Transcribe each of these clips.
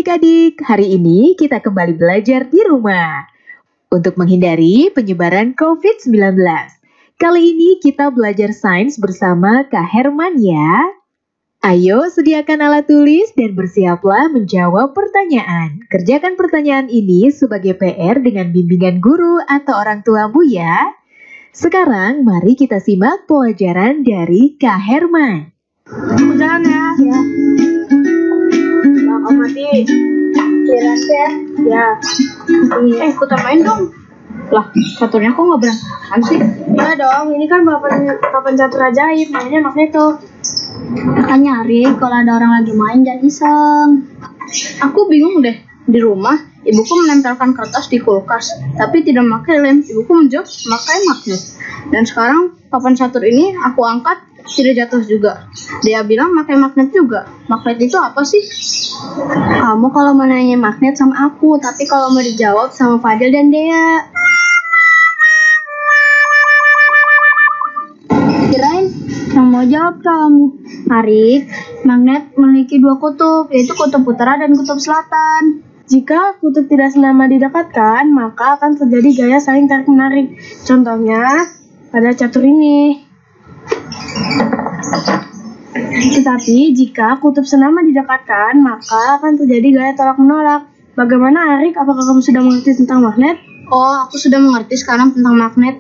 adik-adik, hari ini kita kembali belajar di rumah untuk menghindari penyebaran COVID-19. Kali ini kita belajar sains bersama Kak Herman ya. Ayo sediakan alat tulis dan bersiaplah menjawab pertanyaan. Kerjakan pertanyaan ini sebagai PR dengan bimbingan guru atau orang tuamu ya. Sekarang mari kita simak pelajaran dari Kak Herman. Jalan ya. Bang Mati. Jelas ya. Ya. Aku tambahin dong. Lah, caturnya kok nggak berantakan sih? Ya dong, ini kan papan catur ajaib, namanya Magneto. Makanya Arik, kalau ada orang lagi main jangan iseng. Aku bingung deh, di rumah ibuku menempelkan kertas di kulkas, tapi tidak memakai lem. Ibuku menjawab memakai magnet. Dan sekarang papan catur ini aku angkat, tidak jatuh juga. Dia bilang pakai magnet juga. Magnet itu apa sih? Kamu kalau mau nanya magnet sama aku, tapi kalau mau dijawab sama Fadil dan Dea. Kirain yang mau jawab kamu. Arik, magnet memiliki dua kutub, yaitu kutub utara dan kutub selatan. Jika kutub tidak senama didekatkan, maka akan terjadi gaya saling tarik-menarik. Contohnya pada catur ini. Tetapi jika kutub senama didekatkan, maka akan terjadi gaya tolak-menolak. Bagaimana Arik? Apakah kamu sudah mengerti tentang magnet? Oh, aku sudah mengerti sekarang tentang magnet.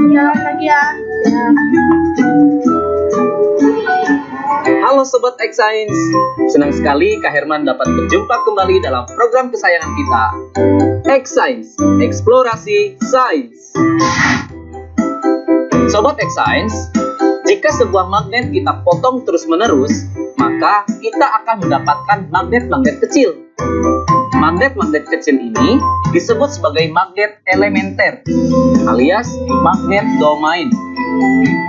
Jalan lagi ya. Halo Sobat X-Science, senang sekali Kak Herman dapat berjumpa kembali dalam program kesayangan kita, X-Science, Eksplorasi Sains. Sobat X-Science, jika sebuah magnet kita potong terus-menerus, maka kita akan mendapatkan magnet-magnet kecil. Magnet-magnet kecil ini disebut sebagai magnet elementer, alias magnet domain,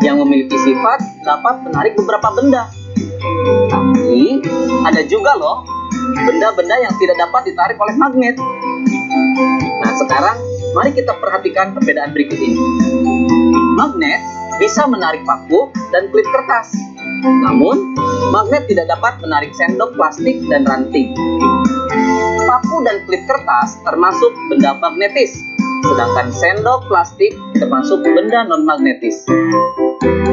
yang memiliki sifat dapat menarik beberapa benda. Tapi ada juga loh benda-benda yang tidak dapat ditarik oleh magnet. Nah sekarang mari kita perhatikan perbedaan berikut ini. Magnet bisa menarik paku dan klip kertas, namun magnet tidak dapat menarik sendok, plastik, dan ranting. Paku dan klip kertas termasuk benda magnetis, sedangkan sendok, plastik termasuk benda non-magnetis.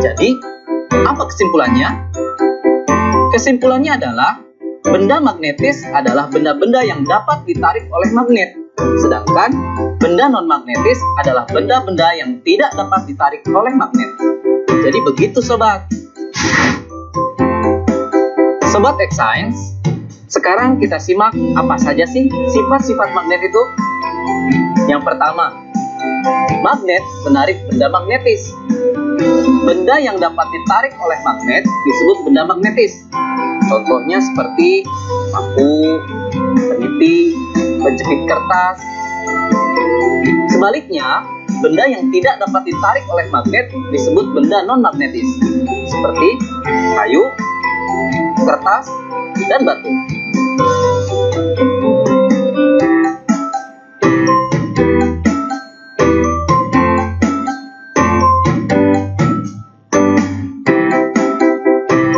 Jadi, apa kesimpulannya? Kesimpulannya adalah benda magnetis adalah benda-benda yang dapat ditarik oleh magnet, sedangkan benda non-magnetis adalah benda-benda yang tidak dapat ditarik oleh magnet. Jadi begitu sobat. Sobat X-Science, sekarang kita simak apa saja sih sifat-sifat magnet itu. Yang pertama, magnet menarik benda magnetis. Benda yang dapat ditarik oleh magnet disebut benda magnetis. Contohnya seperti paku, peniti, penjepit kertas. Sebaliknya, benda yang tidak dapat ditarik oleh magnet disebut benda non-magnetis, seperti kayu, kertas, dan batu.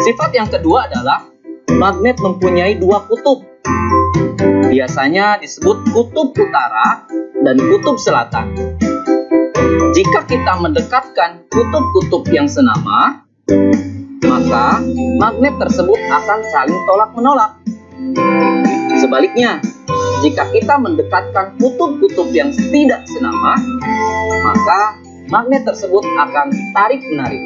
Sifat yang kedua adalah magnet mempunyai dua kutub. Biasanya disebut kutub utara dan kutub selatan. Jika kita mendekatkan kutub-kutub yang senama, maka magnet tersebut akan saling tolak-menolak. Sebaliknya, jika kita mendekatkan kutub-kutub yang tidak senama, maka magnet tersebut akan tarik-menarik.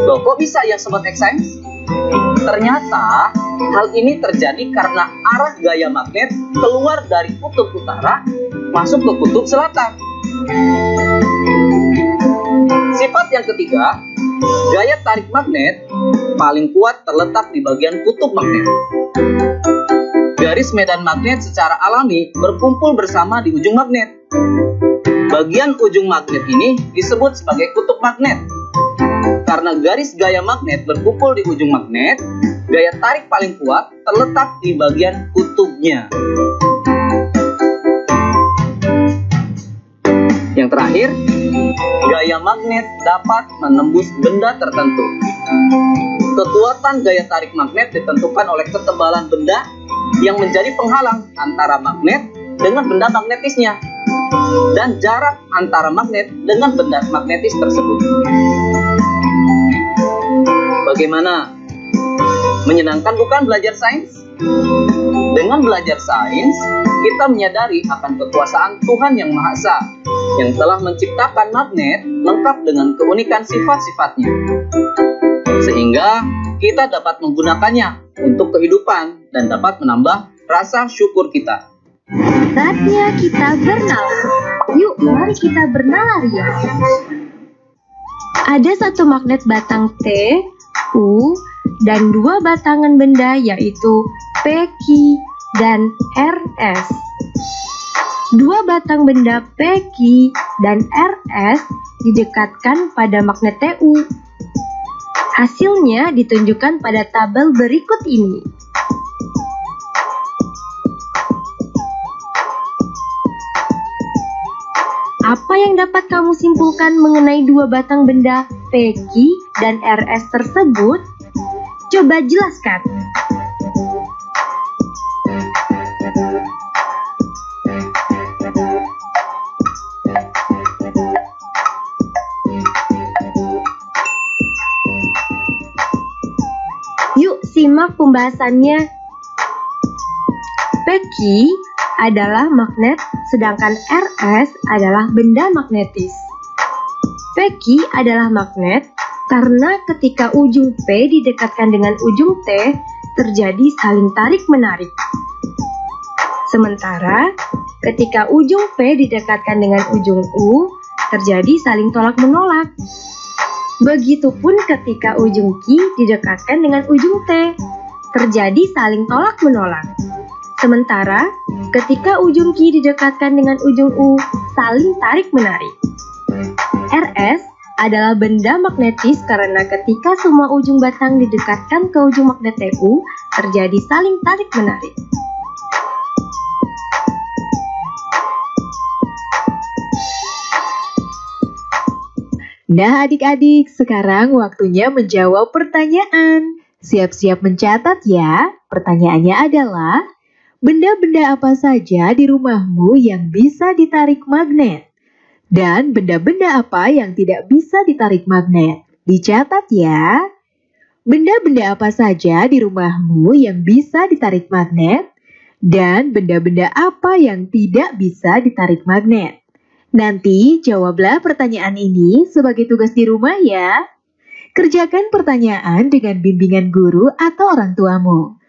Loh, kok bisa ya Sobat X-Science? Ternyata hal ini terjadi karena arah gaya magnet keluar dari kutub utara masuk ke kutub selatan. Sifat yang ketiga, gaya tarik magnet paling kuat terletak di bagian kutub magnet. Garis medan magnet secara alami berkumpul bersama di ujung magnet. Bagian ujung magnet ini disebut sebagai kutub magnet. Karena garis gaya magnet berkumpul di ujung magnet, gaya tarik paling kuat terletak di bagian kutubnya. Yang terakhir, Gaya magnet dapat menembus benda tertentu. Kekuatan gaya tarik magnet ditentukan oleh ketebalan benda yang menjadi penghalang antara magnet dengan benda magnetisnya dan jarak antara magnet dengan benda magnetis tersebut. Bagaimana? Menyenangkan bukan belajar sains? Dengan belajar sains, kita menyadari akan kekuasaan Tuhan Yang Maha Esa yang telah menciptakan magnet lengkap dengan keunikan sifat-sifatnya. Sehingga kita dapat menggunakannya untuk kehidupan dan dapat menambah rasa syukur kita. Saatnya kita bernalar. Yuk, mari kita bernalar ya. Ada satu magnet batang T, U, dan dua batangan benda yaitu P, Q, dan RS. Dua batang benda P, Q, dan RS didekatkan pada magnet TU. Hasilnya ditunjukkan pada tabel berikut ini. Apa yang dapat kamu simpulkan mengenai dua batang benda P, Q, dan RS tersebut? Coba jelaskan. Yuk simak pembahasannya. P, Q adalah magnet, sedangkan RS adalah benda magnetis. P, Q adalah magnet karena ketika ujung P didekatkan dengan ujung T, terjadi saling tarik-menarik. Sementara, ketika ujung P didekatkan dengan ujung U, terjadi saling tolak-menolak. Begitupun ketika ujung Q didekatkan dengan ujung T, terjadi saling tolak-menolak. Sementara, ketika ujung Q didekatkan dengan ujung U, saling tarik-menarik. RS adalah benda magnetis karena ketika semua ujung batang didekatkan ke ujung magnet TU, terjadi saling tarik-menarik. Nah adik-adik, sekarang waktunya menjawab pertanyaan. Siap-siap mencatat ya. Pertanyaannya adalah, benda-benda apa saja di rumahmu yang bisa ditarik magnet? Dan benda-benda apa yang tidak bisa ditarik magnet? Dicatat ya. Benda-benda apa saja di rumahmu yang bisa ditarik magnet? Dan benda-benda apa yang tidak bisa ditarik magnet? Nanti jawablah pertanyaan ini sebagai tugas di rumah ya. Kerjakan pertanyaan dengan bimbingan guru atau orang tuamu.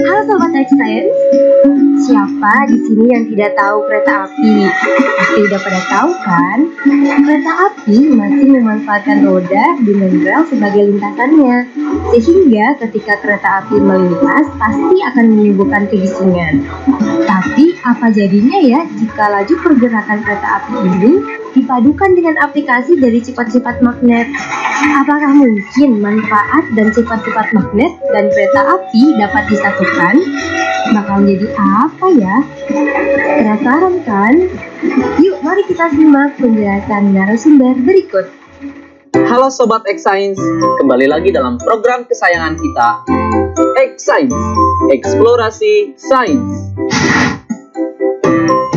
Halo Sobat X-Science, siapa di sini yang tidak tahu kereta api? Pasti udah pada tahu kan? Kereta api masih memanfaatkan roda dengan rel sebagai lintasannya, sehingga ketika kereta api melintas pasti akan menimbulkan kebisingan. Tapi apa jadinya ya jika laju pergerakan kereta api ini dipadukan dengan aplikasi dari sifat-sifat magnet? Apakah mungkin manfaat dan sifat-sifat magnet dan kereta api dapat disatukan? Bakal menjadi apa ya? Penasaran kan? Yuk mari kita simak penjelasan narasumber berikut. Halo Sobat X-Science, kembali lagi dalam program kesayangan kita, X-Science, Eksplorasi Sains.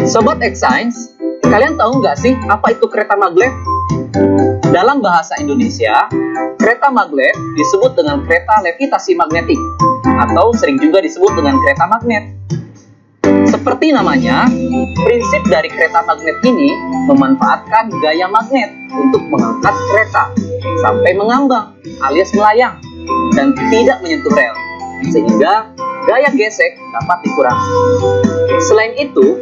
Sobat X-Science, kalian tahu nggak sih apa itu kereta maglev? Dalam bahasa Indonesia, kereta maglev disebut dengan kereta levitasi magnetik, atau sering juga disebut dengan kereta magnet. Seperti namanya, prinsip dari kereta magnet ini memanfaatkan gaya magnet untuk mengangkat kereta sampai mengambang alias melayang dan tidak menyentuh rel, sehingga gaya gesek dapat dikurangi. Selain itu,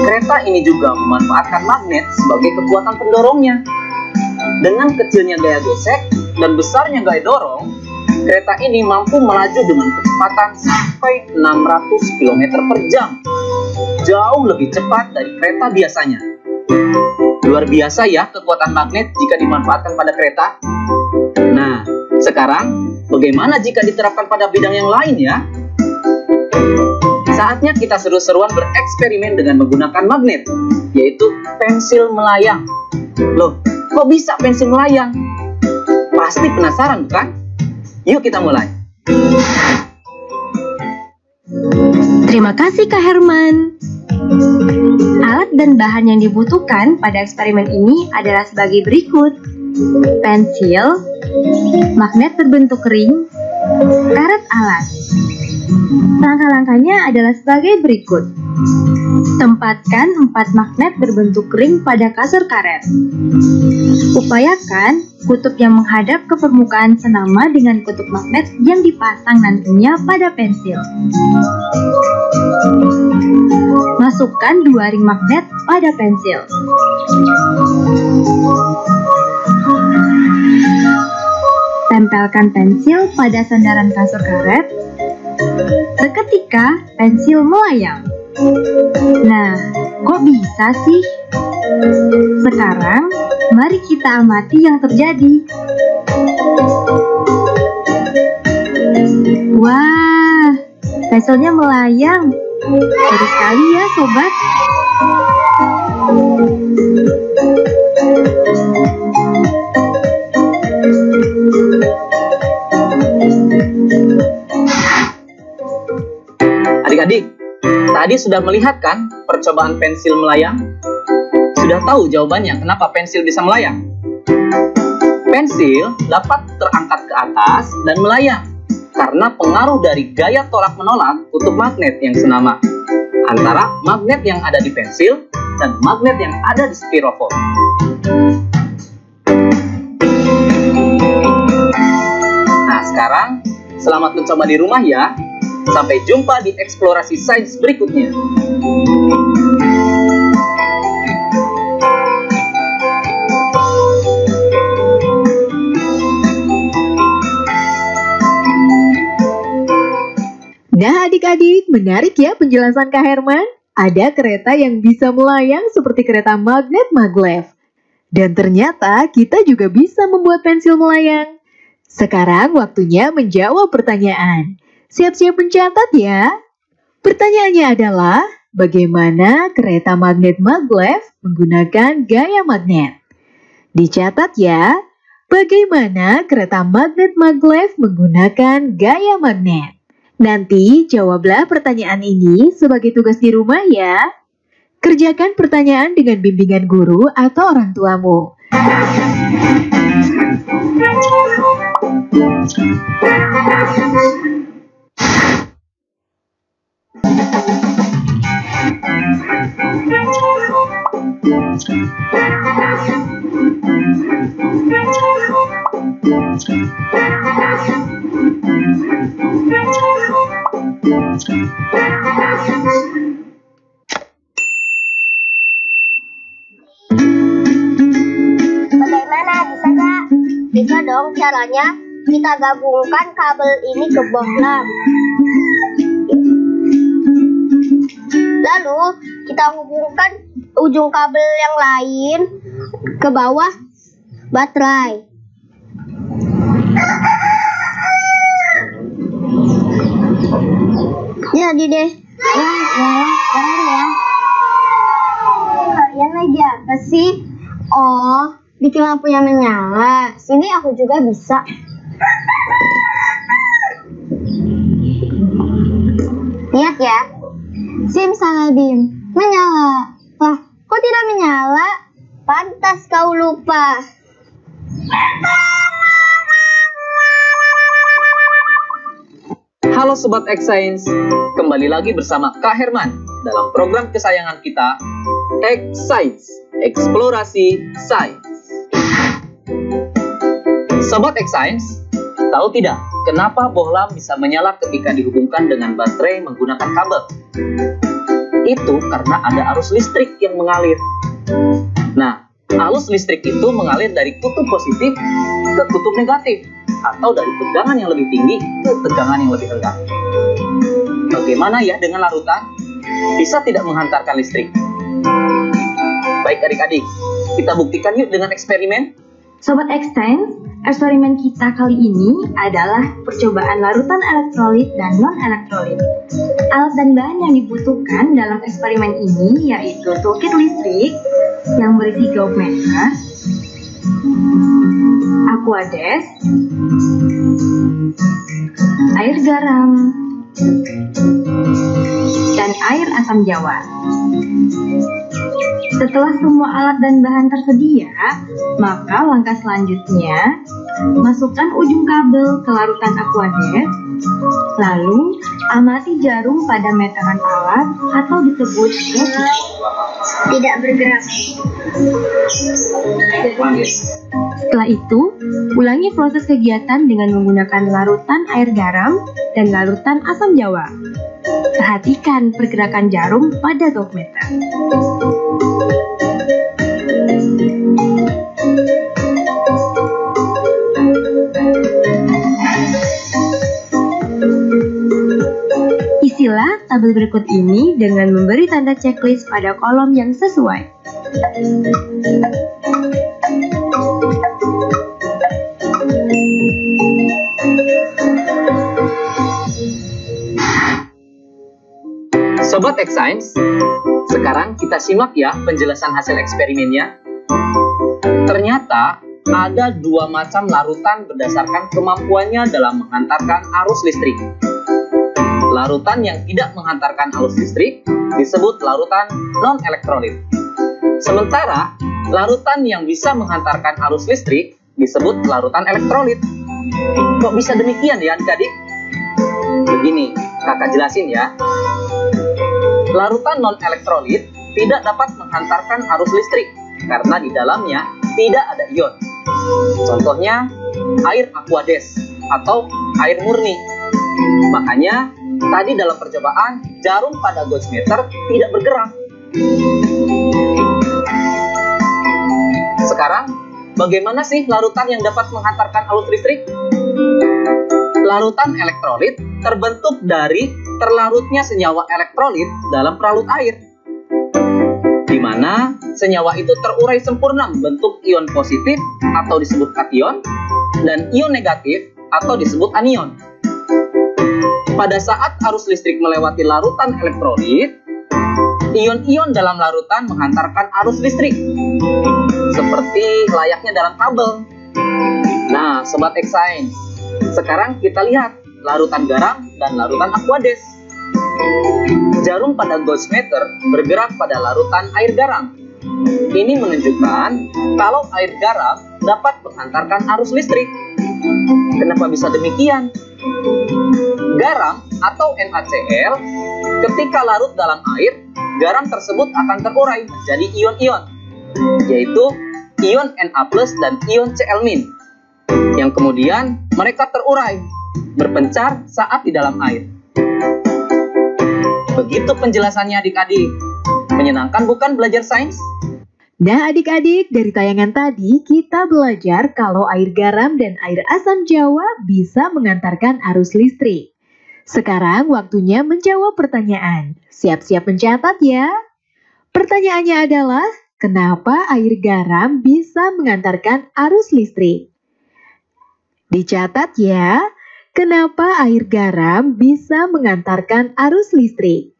kereta ini juga memanfaatkan magnet sebagai kekuatan pendorongnya. Dengan kecilnya gaya gesek dan besarnya gaya dorong, kereta ini mampu melaju dengan kecepatan sampai 600 km per jam. Jauh lebih cepat dari kereta biasanya. Luar biasa ya kekuatan magnet jika dimanfaatkan pada kereta. Nah, sekarang bagaimana jika diterapkan pada bidang yang lain ya? Saatnya kita seru-seruan bereksperimen dengan menggunakan magnet, yaitu pensil melayang. Loh, kok bisa pensil melayang? Pasti penasaran bukan? Yuk kita mulai. Terima kasih Kak Herman. Alat dan bahan yang dibutuhkan pada eksperimen ini adalah sebagai berikut: pensil, magnet berbentuk ring, karet alat. Langkah-langkahnya adalah sebagai berikut. Tempatkan 4 magnet berbentuk ring pada kasur karet. Upayakan kutub yang menghadap ke permukaan senama dengan kutub magnet yang dipasang nantinya pada pensil. Masukkan 2 ring magnet pada pensil. Tempelkan pensil pada sandaran kasur karet. Seketika pensil melayang. Nah, kok bisa sih? Sekarang, mari kita amati yang terjadi. Wah, pensilnya melayang. Seru sekali ya, sobat. Adik-adik, tadi sudah melihat kan percobaan pensil melayang? Sudah tahu jawabannya kenapa pensil bisa melayang? Pensil dapat terangkat ke atas dan melayang karena pengaruh dari gaya tolak-menolak kutub magnet yang senama antara magnet yang ada di pensil dan magnet yang ada di styrofoam. Nah, sekarang selamat mencoba di rumah ya. Sampai jumpa di eksplorasi sains berikutnya. Nah adik-adik, menarik ya penjelasan Kak Herman. Ada kereta yang bisa melayang seperti kereta magnet maglev. Dan ternyata kita juga bisa membuat pensil melayang. Sekarang waktunya menjawab pertanyaan. Siap-siap mencatat ya. Pertanyaannya adalah, bagaimana kereta magnet maglev menggunakan gaya magnet? Dicatat ya, bagaimana kereta magnet maglev menggunakan gaya magnet? Nanti jawablah pertanyaan ini sebagai tugas di rumah ya. Kerjakan pertanyaan dengan bimbingan guru atau orang tuamu. Bagaimana, bisa gak? Bisa dong, caranya kita gabungkan kabel ini ke bohlam. Lalu kita hubungkan ujung kabel yang lain ke bawah baterai. Jadi deh. Kalian lagi apa sih? Oh, bikin lampunya menyala. Sini aku juga bisa. Lihat ya. Simsalabim, menyala. Wah, kok tidak menyala? Pantas kau lupa. Halo Sobat X-Science, kembali lagi bersama Kak Herman dalam program kesayangan kita, X-Science, Eksplorasi Sains. Sobat X-Science, tahu tidak kenapa bohlam bisa menyala ketika dihubungkan dengan baterai menggunakan kabel? Itu karena ada arus listrik yang mengalir. Nah, arus listrik itu mengalir dari kutub positif ke kutub negatif atau dari tegangan yang lebih tinggi ke tegangan yang lebih rendah. Bagaimana ya dengan larutan? Bisa tidak menghantarkan listrik? Baik adik-adik, kita buktikan yuk dengan eksperimen. Sobat X-Science, eksperimen kita kali ini adalah percobaan larutan elektrolit dan non-elektrolit. Alat dan bahan yang dibutuhkan dalam eksperimen ini yaitu toolkit listrik yang berisi gauge-meter, aquades, air garam, dan air asam jawa. Setelah semua alat dan bahan tersedia, maka langkah selanjutnya, masukkan ujung kabel ke larutan aquades, lalu amati jarum pada meteran alat atau disebut Tidak bergerak. Setelah itu, ulangi proses kegiatan dengan menggunakan larutan air garam dan larutan asam jawa. Perhatikan pergerakan jarum pada gauge-meter. Isilah tabel berikut ini dengan memberi tanda checklist pada kolom yang sesuai. Sobat X-Science, sekarang kita simak ya penjelasan hasil eksperimennya. Ternyata ada dua macam larutan berdasarkan kemampuannya dalam menghantarkan arus listrik. Larutan yang tidak menghantarkan arus listrik disebut larutan non-elektrolit. Sementara larutan yang bisa menghantarkan arus listrik disebut larutan elektrolit. Kok bisa demikian ya adik-adik? Begini, kakak jelasin ya. Larutan non-elektrolit tidak dapat menghantarkan arus listrik karena di dalamnya tidak ada ion. Contohnya air aquades atau air murni. Makanya tadi dalam percobaan jarum pada gauge-meter tidak bergerak. Sekarang bagaimana sih larutan yang dapat menghantarkan arus listrik? Larutan elektrolit terbentuk dari terlarutnya senyawa elektrolit dalam peralut air, di mana senyawa itu terurai sempurna membentuk ion positif atau disebut kation dan ion negatif atau disebut anion. Pada saat arus listrik melewati larutan elektrolit, ion-ion dalam larutan menghantarkan arus listrik, seperti layaknya dalam kabel. Nah, Sobat X-Science, sekarang kita lihat larutan garam dan larutan aquades. Jarum pada gauge-meter bergerak pada larutan air garam. Ini menunjukkan kalau air garam dapat menghantarkan arus listrik. Kenapa bisa demikian? Garam atau NaCl ketika larut dalam air, garam tersebut akan terurai menjadi ion-ion, yaitu ion Na+ dan ion Cl-, yang kemudian mereka terurai, berpencar saat di dalam air. Begitu penjelasannya adik-adik. Menyenangkan bukan belajar sains? Nah adik-adik, dari tayangan tadi kita belajar kalau air garam dan air asam jawa bisa mengantarkan arus listrik. Sekarang waktunya menjawab pertanyaan. Siap-siap mencatat ya. Pertanyaannya adalah, kenapa air garam bisa mengantarkan arus listrik? Dicatat ya, kenapa air garam bisa mengantarkan arus listrik?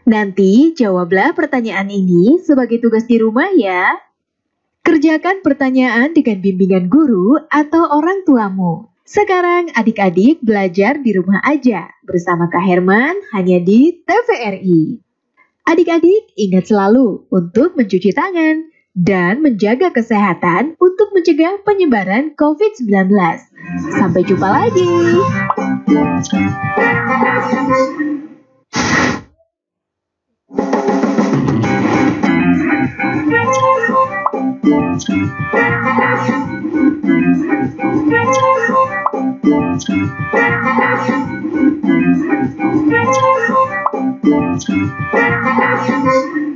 Nanti jawablah pertanyaan ini sebagai tugas di rumah ya. Kerjakan pertanyaan dengan bimbingan guru atau orang tuamu. Sekarang adik-adik belajar di rumah aja bersama Kak Herman hanya di TVRI. Adik-adik ingat selalu untuk mencuci tangan dan menjaga kesehatan untuk mencegah penyebaran COVID-19. Sampai jumpa lagi. Thank you.